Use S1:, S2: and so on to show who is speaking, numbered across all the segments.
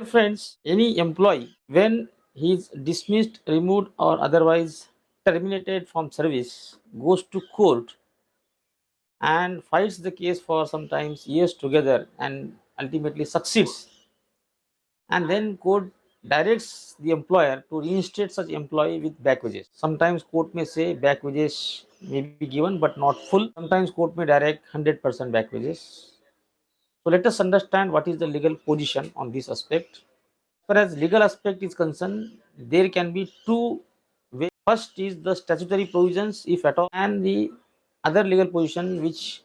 S1: friends, any employee, when he is dismissed, removed, or otherwise terminated from service, goes to court and fights the case for sometimes years together and ultimately succeeds. And then court directs the employer to reinstate such employee with back wages. Sometimes court may say back wages may be given but not full. Sometimes court may direct 100% back wages. So let us understand what is the legal position on this aspect. As far as legal aspect is concerned, there can be two ways. First is the statutory provisions, if at all, and the other legal position which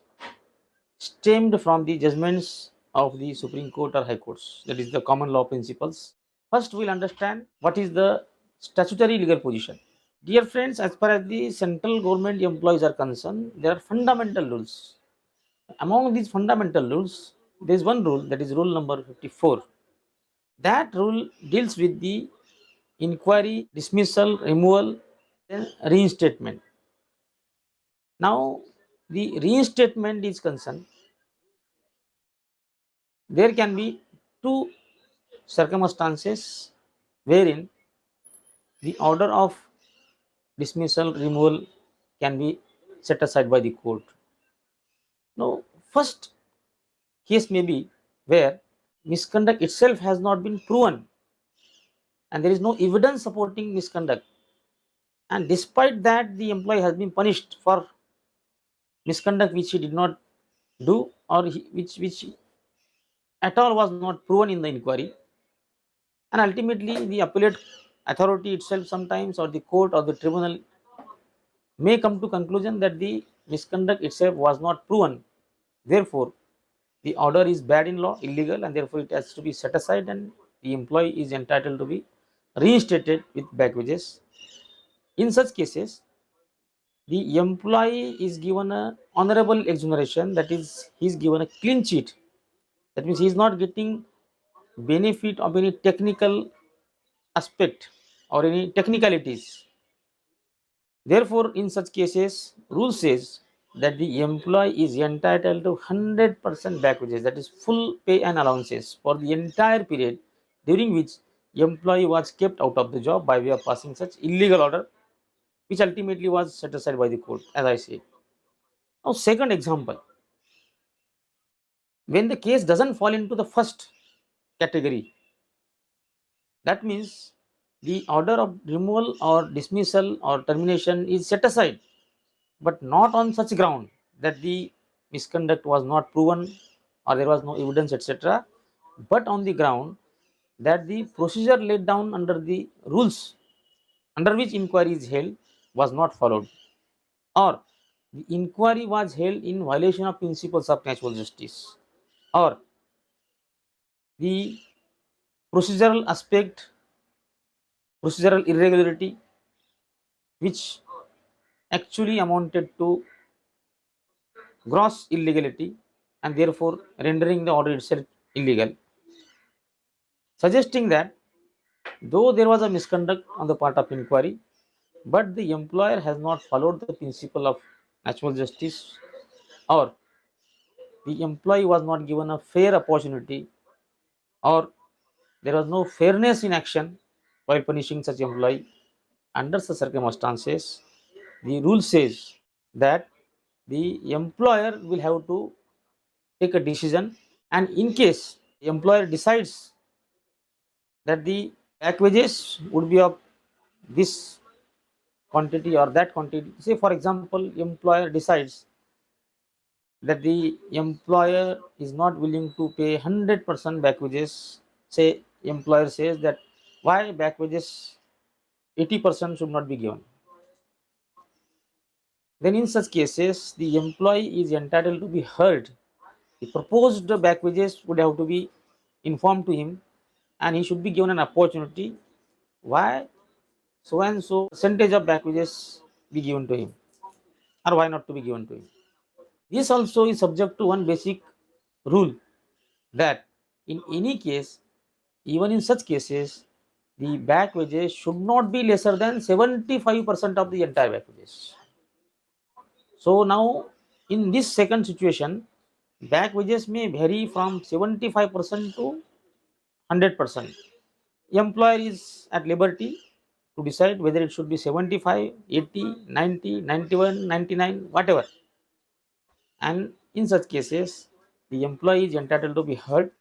S1: stemmed from the judgments of the Supreme Court or High Courts, that is the common law principles. First, we'll understand what is the statutory legal position. Dear friends, as far as the central government employees are concerned, there are fundamental rules. Among these fundamental rules, there is one rule, that is rule number 54. That rule deals with the inquiry, dismissal, removal, then reinstatement. Now, the reinstatement is concerned, there can be two circumstances wherein the order of dismissal, removal can be set aside by the court. Now, first case may be where misconduct itself has not been proven and there is no evidence supporting misconduct, and despite that the employee has been punished for misconduct which he did not do, or which at all was not proven in the inquiry, and ultimately the appellate authority itself sometimes, or the court or the tribunal, may come to conclusion that the misconduct itself was not proven. Therefore, the order is bad in law, illegal, and therefore it has to be set aside, and the employee is entitled to be reinstated with back wages. In such cases, the employee is given a honorable exoneration, that is, he is given a clean sheet. That means he is not getting benefit of any technical aspect or any technicalities. Therefore, in such cases, rule says that the employee is entitled to 100% back wages, that is full pay and allowances for the entire period during which employee was kept out of the job by way of passing such illegal order, which ultimately was set aside by the court, as I said. Now, second example, when the case doesn't fall into the first category, that means the order of removal or dismissal or termination is set aside, but not on such ground that the misconduct was not proven or there was no evidence, etc., but on the ground that the procedure laid down under the rules under which inquiry is held was not followed, or the inquiry was held in violation of principles of natural justice, or the procedural aspect, procedural irregularity, which actually amounted to gross illegality and therefore rendering the order itself illegal, suggesting that though there was a misconduct on the part of inquiry, but the employer has not followed the principle of natural justice, or the employee was not given a fair opportunity, or there was no fairness in action while punishing such employee. Under such circumstances, the rule says that the employer will have to take a decision, and in case the employer decides that the back wages would be of this quantity or that quantity, say for example employer decides that the employer is not willing to pay 100% back wages, say employer says that why back wages 80% should not be given, then in such cases the employee is entitled to be heard. The proposed back wages would have to be informed to him, and he should be given an opportunity why so and so percentage of back wages be given to him, or why not to be given to him. This also is subject to one basic rule, that in any case, even in such cases, the back wages should not be lesser than 75% of the entire back wages. So now in this second situation, back wages may vary from 75% to 100%. Employer is at liberty to decide whether it should be 75, 80, 90, 91, 99, whatever. And in such cases, the employee is entitled to be heard